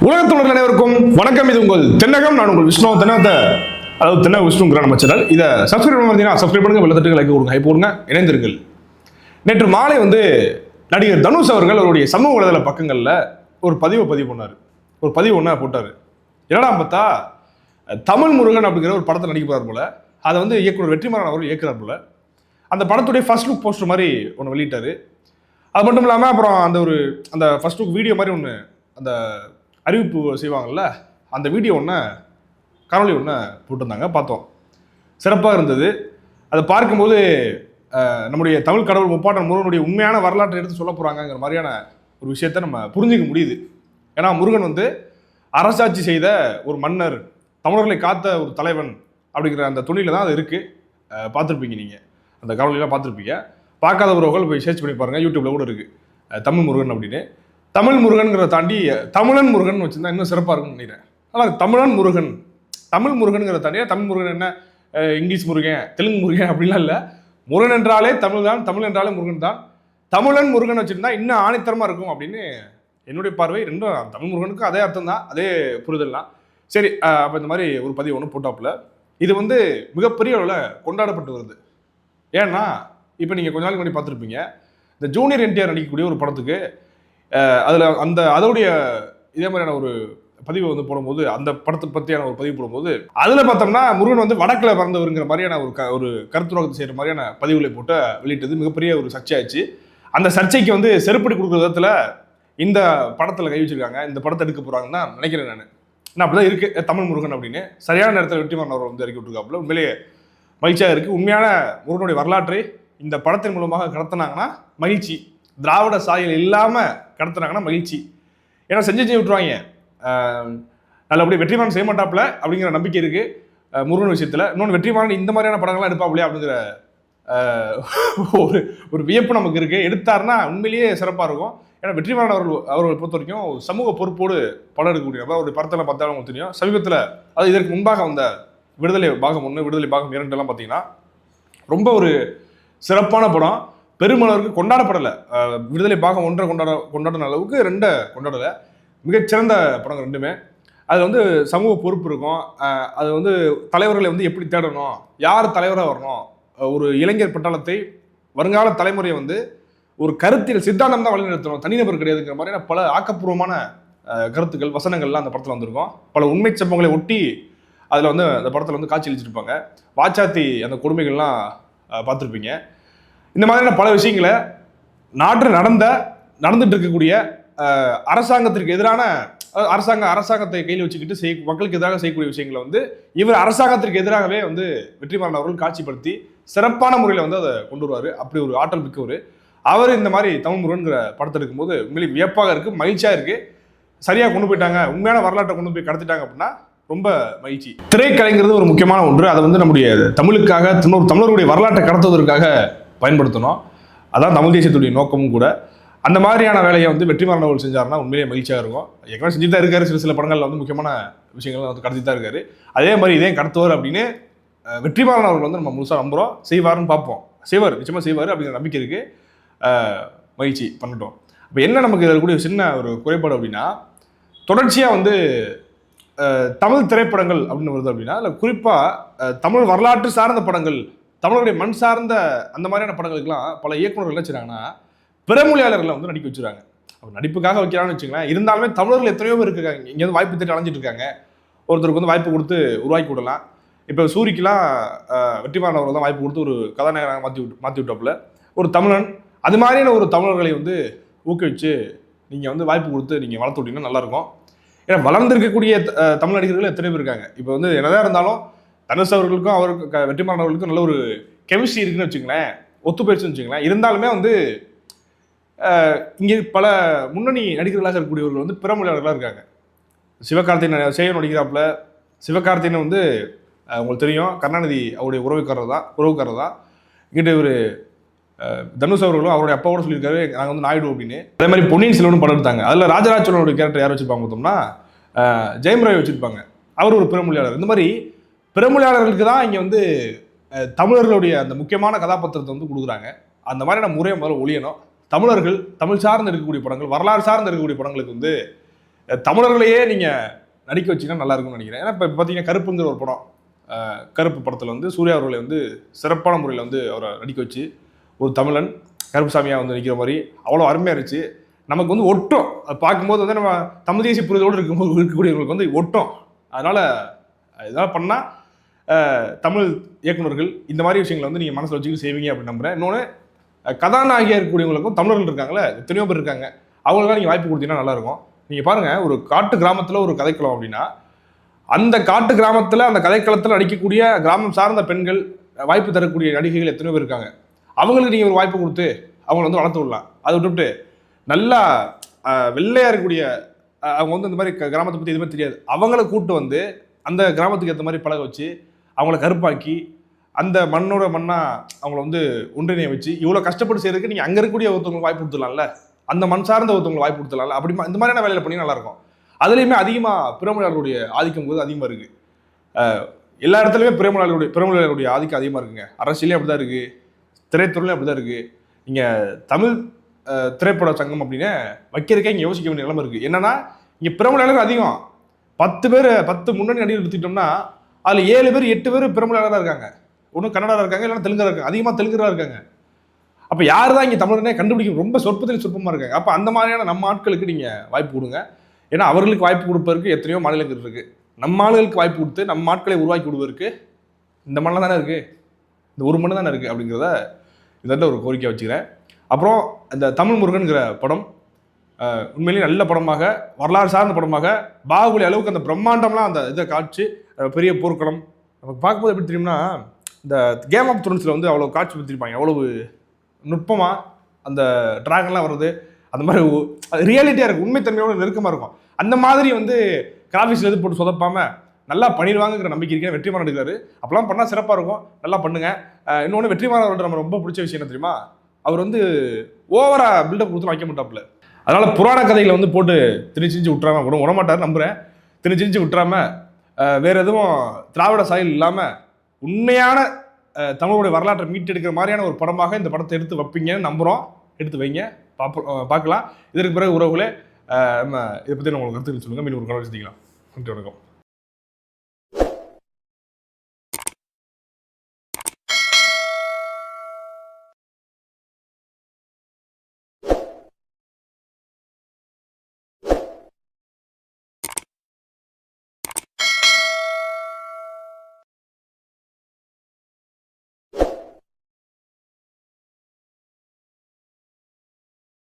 உலகத்தோழர்கள் அனைவருக்கும் வணக்கம். இது உங்கள் தென்னகம். நான் உங்கள் விஷ்ணு தென்னகத்தை, அதாவது தென்னக விஷ்ணுங்கிற நம்ம சேனல். இதை சப்ஸ்கிரைப் பண்ணி சப்ஸ்கிரைப் பண்ணுங்க, வெள்ளத்தட்டு லைக் கொடுங்க, ஹைப் போடுங்க, இணைந்திருங்கள். நேற்று மாலை நடிகர் தனுஷ் அவர்கள் அவருடைய சமூக வலைதள பக்கங்களில் ஒரு பதிவு பண்ணார். ஒரு பதிவு ஒன்றா போட்டார். என்னடா பார்த்தா தமிழ் முருகன் அப்படிங்கிற ஒரு படத்தை நடிக்க போறார் போல. அதை இயக்குனர் வெற்றிமாறன் அவர்கள் இயக்குறார் போல. அந்த படத்துடைய ஃபர்ஸ்ட் லுக் போஸ்டர் மாதிரி ஒன்று வெளியிட்டாரு. அது மட்டும் இல்லாமல் அப்புறம் அந்த ஃபர்ஸ்ட் லுக் வீடியோ மாதிரி ஒன்று, அந்த அறிவிப்பு செய்வாங்கள்ல, அந்த வீடியோ காணொலி போட்டிருந்தாங்க, பார்த்தோம். சிறப்பாக இருந்தது. அதை பார்க்கும்போது நம்முடைய தமிழ் கடவுள் முப்பாட்டன் முருகனுடைய உண்மையான வரலாற்றை எடுத்து சொல்ல போகிறாங்கிற மாதிரியான ஒரு விஷயத்தை நம்ம புரிஞ்சிக்க முடியுது. ஏன்னா முருகன் அரசாட்சி செய்த ஒரு மன்னர், தமிழர்களை காத்த ஒரு தலைவன் அப்படிங்கிற அந்த துணியில் தான் அது இருக்குது. பார்த்துருப்பீங்க, நீங்கள் அந்த காணொலியெலாம் பார்த்துருப்பீங்க. பார்க்காத உறவுகள் போய் சர்ச் பண்ணி பாருங்கள், யூடியூப்பில் கூட இருக்குது தமிழ் முருகன் அப்படின்னு. தமிழ் முருகன்கிறத தாண்டி தமிழன் முருகன் வச்சுருந்தா இன்னும் சிறப்பாக இருக்குன்னு நினைக்கிறேன். ஆனால் தமிழன் முருகன், தமிழ் முருகன்கிறத தாண்டி, தமிழ் முருகன் என்ன இங்கிலீஷ் முருகன், தெலுங்கு முருகன் அப்படிலாம் இல்லை. முருகன் என்றாலே தமிழ் தான், தமிழ் என்றாலே முருகன் தான். தமிழன் முருகன் வச்சுருந்தா இன்னும் ஆணித்தரமாக இருக்கும் அப்படின்னு என்னுடைய பார்வை. ரெண்டும் தமிழ் முருகனுக்கும் அதே அர்த்தம் தான், அதே புரிதல் தான். சரி, அப்போ இந்த மாதிரி ஒரு பதிவு ஒன்று போட்டாப்புல. இது மிகப்பெரிய அளவில் கொண்டாடப்பட்டு வருது. ஏன்னா இப்போ நீங்கள் கொஞ்ச நாளைக்கு முன்னாடி பார்த்துருப்பீங்க, இந்த ஜூனியர் என்டிஆர் நடிக்கக்கூடிய ஒரு படத்துக்கு அதில் அதோடைய இதே மாதிரியான ஒரு பதிவு போடும்போது, அந்த படத்தை பற்றியான ஒரு பதிவு போடும்போது, அதில் பார்த்தோம்னா முருகன் வடக்கில் பிறந்தவருங்கிற மாதிரியான ஒரு கருத்துருவத்தை செய்கிற மாதிரியான பதிவுகளை போட்டு வெளியிட்டது மிகப்பெரிய ஒரு சர்ச்சையாச்சு. அந்த சர்ச்சைக்கு செருப்படி கொடுக்குற விதத்தில் இந்த படத்தில் கை வச்சிருக்காங்க. இந்த படத்தை எடுக்க போகிறாங்கன்னு தான் நினைக்கிறேன் நான். அப்படிதான் இருக்குது தமிழ் முருகன் அப்படின்னு சரியான நேரத்தில் வெற்றிமாறன் அவர் இறக்கி விட்டுருக்காப்புல. உண்மையிலேயே மகிழ்ச்சியாக இருக்குது. உண்மையான முருகனுடைய வரலாற்றை இந்த படத்தின் மூலமாக கடத்தினாங்கன்னா மகிழ்ச்சி. திராவிட சாயல் இல்லாமல் கடத்தினாங்கன்னா மகிழ்ச்சி. ஏன்னா செஞ்சு விட்டுருவாங்க, நல்லபடியாக வெற்றிமாறன் செய்ய மாட்டாப்புல அப்படிங்கிற நம்பிக்கை இருக்குது முருகன் விஷயத்தில். இன்னொன்று, வெற்றிமாறன் இந்த மாதிரியான படங்கள்லாம் எடுப்பாப்புலையா அப்படிங்கிற ஒரு வியப்பு நமக்கு இருக்குது. எடுத்தாருன்னா உண்மையிலேயே சிறப்பாக இருக்கும். ஏன்னா வெற்றிமாறன் அவர்களை பொறுத்த வரைக்கும் சமூக பொறுப்போடு படம் எடுக்கக்கூடிய அவருடைய படத்தெல்லாம் பார்த்தாலும் உங்களுக்கு தெரியும். சமீபத்தில், அது இதற்கு முன்பாக வந்த விடுதலை பாகம் 1, விடுதலை பாகம் 2 எல்லாம் பார்த்தீங்கன்னா ரொம்ப ஒரு சிறப்பான படம். பெருமளவுக்கு கொண்டாடப்படலை. விடுதலை பாகம் 1 கொண்டாடின அளவுக்கு 2 கொண்டாடலை. மிகச்சிறந்த படங்கள் ரெண்டுமே. அது சமூக பொறுப்பு இருக்கும். அது தலைவர்களை எப்படி தேடணும், யார் தலைவராக வரணும், ஒரு இளைஞர் பட்டாளத்தை, வருங்கால தலைமுறையை ஒரு கருத்தியல் சித்தாந்தம் தான் வழிநடத்தணும், தனிநபர் கிடையாதுங்கிற மாதிரியான பல ஆக்கப்பூர்வமான கருத்துக்கள், வசனங்கள்லாம் அந்த படத்தில் வந்திருக்கும். பல உண்மை சம்பவங்களை ஒட்டி அதில் அந்த படத்தில் காட்சி அளிச்சிருப்பாங்க. வாச்சாத்தி அந்த கொடுமைகள்லாம் பார்த்துருப்பீங்க. இந்த மாதிரியான பல விஷயங்களை நாட்டில் நடந்துட்டு இருக்கக்கூடிய அரசாங்கத்திற்கு எதிரான, அரசாங்கத்தை கையில் வச்சுக்கிட்டு மக்களுக்கு எதிராக செய்யக்கூடிய விஷயங்களை இவர் அரசாங்கத்திற்கு எதிராகவே வெற்றிமாறன் அவர்கள் காட்சிப்படுத்தி சிறப்பான முறையில் அதை கொண்டு வருவார். அப்படி ஒரு ஆற்றல் மிக்கவர் அவர். இந்த மாதிரி தமிழ் முருகன்கிற படத்தை எடுக்கும்போது உண்மையிலே வியப்பாக இருக்குது, மகிழ்ச்சியாக இருக்குது. சரியாக கொண்டு போயிட்டாங்க, உண்மையான வரலாற்றை கொண்டு போய் கடத்திட்டாங்க அப்படின்னா ரொம்ப மகிழ்ச்சி. திரைக்கலைங்கிறது ஒரு முக்கியமான ஒன்று. அதை நம்முடைய தமிழுக்காக, தமிழருடைய வரலாற்றை கடத்துவதற்காக பயன்படுத்தணும். அதான் தமிழ் தேசியத்துடைய நோக்கமும் கூட. அந்த மாதிரியான வேலையை வெற்றிமாறன் அவர்கள் செஞ்சாருன்னா உண்மையிலேயே மகிழ்ச்சியாக இருக்கும். ஏற்கனவே செஞ்சு தான் இருக்காரு. சில படங்களில் முக்கியமான விஷயங்கள் கடத்தி தான் இருக்காரு. அதே மாதிரி இதையும் கடத்துவார் அப்படின்னு வெற்றிமாறன் அவர்கள் நம்ம முழுசாக நம்புகிறோம். செய்வாருன்னு பார்ப்போம். செய்வார், நிச்சயமாக செய்வார் அப்படிங்கிற நம்பிக்கை இருக்குது. மகிழ்ச்சி, பண்ணட்டும். இப்போ என்ன நமக்கு இதில் கூடிய சின்ன ஒரு குறைபாடு அப்படின்னா, தொடர்ச்சியாக தமிழ் திரைப்படங்கள் அப்படின்னு வருது அப்படின்னா, அதில் குறிப்பாக தமிழ் வரலாற்று சார்ந்த படங்கள், தமிழருடைய மண் சார்ந்த அந்த மாதிரியான படங்களுக்கெல்லாம் பல இயக்குநர்கள் என்ன செய்றாங்கன்னா, பிற மொழியாளர்களை நடிக்க வச்சுருக்காங்க. அவர் நடிப்புக்காக வைக்கிறான்னு வச்சுங்களேன். இருந்தாலுமே தமிழர்கள் எத்தனையோ பேர் இருக்காங்க, இங்கே வாய்ப்பு தேடி அலைஞ்சிட்டு இருக்காங்க. ஒருத்தருக்கு வாய்ப்பு கொடுத்து உருவாக்கி விடலாம். இப்போ சூரிக்கெல்லாம் வெற்றிமாறன் அவர்கள் தான் வாய்ப்பு கொடுத்து ஒரு கதாநாயகனாக மாற்றி விட்டாப்புல. ஒரு தமிழன், அது மாதிரியான ஒரு தமிழர்களை ஊக்குவிச்சு நீங்கள் வாய்ப்பு கொடுத்து நீங்கள் வளர்த்து விட்டீங்கன்னா நல்லாயிருக்கும். ஏன்னா வளர்ந்துருக்கக்கூடிய தமிழ் நடிகர்கள் எத்தனை பேர் இருக்காங்க. இப்போ என்னதான் இருந்தாலும் தனுஷ் அவர்களுக்கும் அவருக்கு வெற்றிமாறன் அவர்களுக்கும் நல்ல ஒரு கெமிஸ்ட்ரி இருக்குன்னு வச்சுங்களேன், ஒத்து போயிடுச்சுன்னு வச்சுங்களேன். இருந்தாலுமே இங்கே பல முன்னணி நடிகர்களாக இருக்கக்கூடியவர்கள் பிற மொழியாளர்களாக இருக்காங்க. சிவகார்த்திகேயன் செய்ய நடிக்கிறாப்புல. சிவகார்த்திகேயன் உங்களுக்கு தெரியும், கருணாநிதி அவருடைய உறவுக்காரர் தான். இங்கிட்ட ஒரு தனுஷ் அவர்களும் அவருடைய அப்பா கூட சொல்லியிருக்காரு, நாங்கள் நாயுடு அப்படின்னு. அதே மாதிரி பொன்னியின் செல்வன் படம் எடுத்தாங்க. அதில் ராஜராஜ சோழனுடைய கேரக்டர் யார் வச்சுருப்பாங்க பார்த்தோம்னா, ஜெயம் ராய் வச்சுருப்பாங்க. அவர் ஒரு பிறமொழியாளர். இந்த மாதிரி பிறமொழியாளர்களுக்கு தான் இங்கே தமிழர்களுடைய அந்த முக்கியமான கதாபாத்திரத்தை கொடுக்குறாங்க. அந்த மாதிரியான முறையை முதல்ல ஒழியணும். தமிழர்கள், தமிழ் சார்ந்து இருக்கக்கூடிய படங்கள், வரலாறு சார்ந்து இருக்கக்கூடிய படங்களுக்கு தமிழர்களையே நீங்கள் நடிக்க வச்சிங்கன்னா நல்லா இருக்கும்னு நினைக்கிறேன். ஏன்னா இப்போ பார்த்தீங்கன்னா கருப்புங்கிற ஒரு படம், கருப்பு படத்தில் வந்து சூர்யா அவர்களை வந்து சிறப்பான முறையில் வந்து அவரை நடிக்க வச்சு ஒரு தமிழன் கருப்புசாமியாக வந்து நிற்கிற மாதிரி அவ்வளோ அருமையாக இருந்துச்சு. நமக்கு வந்து ஒட்டும் அது பார்க்கும்போது வந்து நம்ம தமிழ் தேசிய புரிதலோடு இருக்கக்கூடியவங்களுக்கு வந்து ஒட்டும். அதனால் இதெல்லாம் பண்ணால் தமிழ் இயக்குநர்கள் இந்த மாதிரி விஷயங்களை வந்து நீங்கள் மனசில் வச்சுக்கிட்டு செய்வீங்க அப்படின்னு நம்புகிறேன். இன்னொன்று கதாநாயகியாக இருக்கக்கூடியவங்களுக்கும் தமிழர்கள் இருக்காங்களே, எத்தனையோ பேர் இருக்காங்க, அவங்களுக்கெல்லாம் நீங்கள் வாய்ப்பு கொடுத்தீங்கன்னா நல்லாயிருக்கும். நீங்கள் பாருங்கள், ஒரு காட்டு கிராமத்தில் ஒரு கதைக்களம் அப்படின்னா அந்த காட்டு கிராமத்தில் அந்த கதைக்களத்தில் நடிக்கக்கூடிய கிராமம் சார்ந்த பெண்கள், வாய்ப்பு தரக்கூடிய நடிகைகள் எத்தனையோ பேர் இருக்காங்க. அவங்களுக்கு நீங்கள் ஒரு வாய்ப்பு கொடுத்து அவங்கள வந்து வளர்த்து விடலாம். அதை விட்டுவிட்டு நல்லா வெள்ளையாக இருக்கக்கூடிய அவங்க வந்து இந்த மாதிரி கிராமத்தை பற்றி எதுவுமே தெரியாது, அவங்கள கூப்பிட்டு வந்து அந்த கிராமத்துக்கு ஏற்ற மாதிரி பழக வச்சு அவங்கள கருப்பாக்கி அந்த மண்ணோட மண்ணாக அவங்கள வந்து ஒன்றிணைய வச்சு இவ்வளோ கஷ்டப்பட்டு செய்யறதுக்கு நீங்கள் அங்கே இருக்கக்கூடிய ஒருத்தவங்களுக்கு வாய்ப்பு கொடுத்துடலாம்ல, அந்த மண் சார்ந்த ஒருத்தவங்களுக்கு வாய்ப்பு கொடுத்துடலாம்ல. அப்படி இந்த மாதிரியான வேலையில் பண்ணி நல்லாயிருக்கும். அதுலேயுமே அதிகமாக பிறமொழியாளர்களுடைய ஆதிக்கம் போது அதிகமாக இருக்குது. எல்லா இடத்துலையுமே பிறமொழியாளர்களுடைய ஆதிக்கம் அதிகமாக இருக்குங்க. அரசியலே அப்படி தான் இருக்குது, திரைத்துறையிலும் அப்படி தான் இருக்குது. நீங்கள் தமிழ் திரைப்பட சங்கம் அப்படின்னு வைக்கிறதுக்கே இங்கே யோசிக்க வேண்டிய நிலைமை இருக்குது. என்னன்னா இங்கே பிறமொழியாளர்கள் அதிகம். 10 முன்னணி நடிகர் எடுத்துக்கிட்டோம்னா அதில் 7 பேர் 8 பேர் பிறமொழியாளராக இருக்காங்க. ஒன்றும் கன்னடாக இருக்காங்க, இல்லைன்னா தெலுங்கராக இருக்காங்க, அதிகமாக தெலுங்கராக இருக்காங்க. அப்போ யார் தான் இங்கே தமிழனே கண்டுபிடிக்க ரொம்ப சொற்பமாக இருக்காங்க. அப்போ அந்த மாதிரியான நம்ம ஆட்களுக்கு நீங்கள் வாய்ப்பு கொடுங்க. ஏன்னா அவர்களுக்கு வாய்ப்பு கொடுப்பதற்கு எத்தனையோ மாநிலங்கள் இருக்குது. நம்ம ஆளுகளுக்கு வாய்ப்பு கொடுத்து நம்ம ஆட்களை உருவாக்கி விடுவதற்கு இந்த மண்ணில் தானே இருக்குது, இந்த ஒரு மண்ணு தானே இருக்குது அப்படிங்கிறத இதில் ஒரு கோரிக்கை வச்சுக்கிறேன். அப்புறம் இந்த தமிழ் முருகன்கிற படம் உண்மையிலேயே நல்ல படமாக, வரலாறு சார்ந்த படமாக, பாகுபலி அளவுக்கு அந்த பிரம்மாண்டம்லாம் அந்த இதை காட்சி, பெரிய போர்க்களம் நமக்கு பார்க்கும்போது எப்படி தெரியும்னா, இந்த கேம் ஆஃப் த்ரோன்ஸில் வந்து அவ்வளோ காட்சி படுத்திருப்பாங்க, அவ்வளவு நுட்பமாக அந்த ட்ராகன்லாம் வருது, அந்த மாதிரி ரியாலிட்டியாக இருக்கும், உண்மைத்தன்மையோட நெருக்கமாக இருக்கும். அந்த மாதிரி வந்து கிராஃபிக்ஸில் எது போட்டு சொதப்பாமல் நல்லா பண்ணிடுவாங்கிற நம்பிக்கை இருக்கேன். வெற்றிமாறன் எடுக்கிறாரு, அப்பெல்லாம் பண்ணால் சிறப்பாக இருக்கும், நல்லா பண்ணுங்க. இன்னொன்று வெற்றிமாறன் அவர்கிட்ட நம்ம ரொம்ப பிடிச்ச விஷயம் என்ன தெரியுமா, அவர் வந்து ஓவராக பில்டப் கொடுத்து வைக்க மாட்டாப்புல. அதனால் புராண கதைகளை வந்து போட்டு திணிச்சிஞ்சு விட்டுறாம விடமாட்டார் நம்புகிறேன். திணிச்சிஞ்சு விட்டுறாம வேறு எதுவும் திராவிட சாயல் இல்லாமல் உண்மையான தமிழுடைய வரலாற்றை மீட்டெடுக்கிற மாதிரியான ஒரு படமாக இந்த படத்தை எடுத்து வைப்பீங்கன்னு நம்புகிறோம். எடுத்து வைங்க, பார்க்கலாம். இதற்கு பிறகு உறவுகளே நம்ம இதை பற்றி உங்களுக்கு கருத்துக்கள் சொல்லுங்கள். மீண்டும் ஒரு கலவை சந்திக்கலாம். நன்றி, வணக்கம்.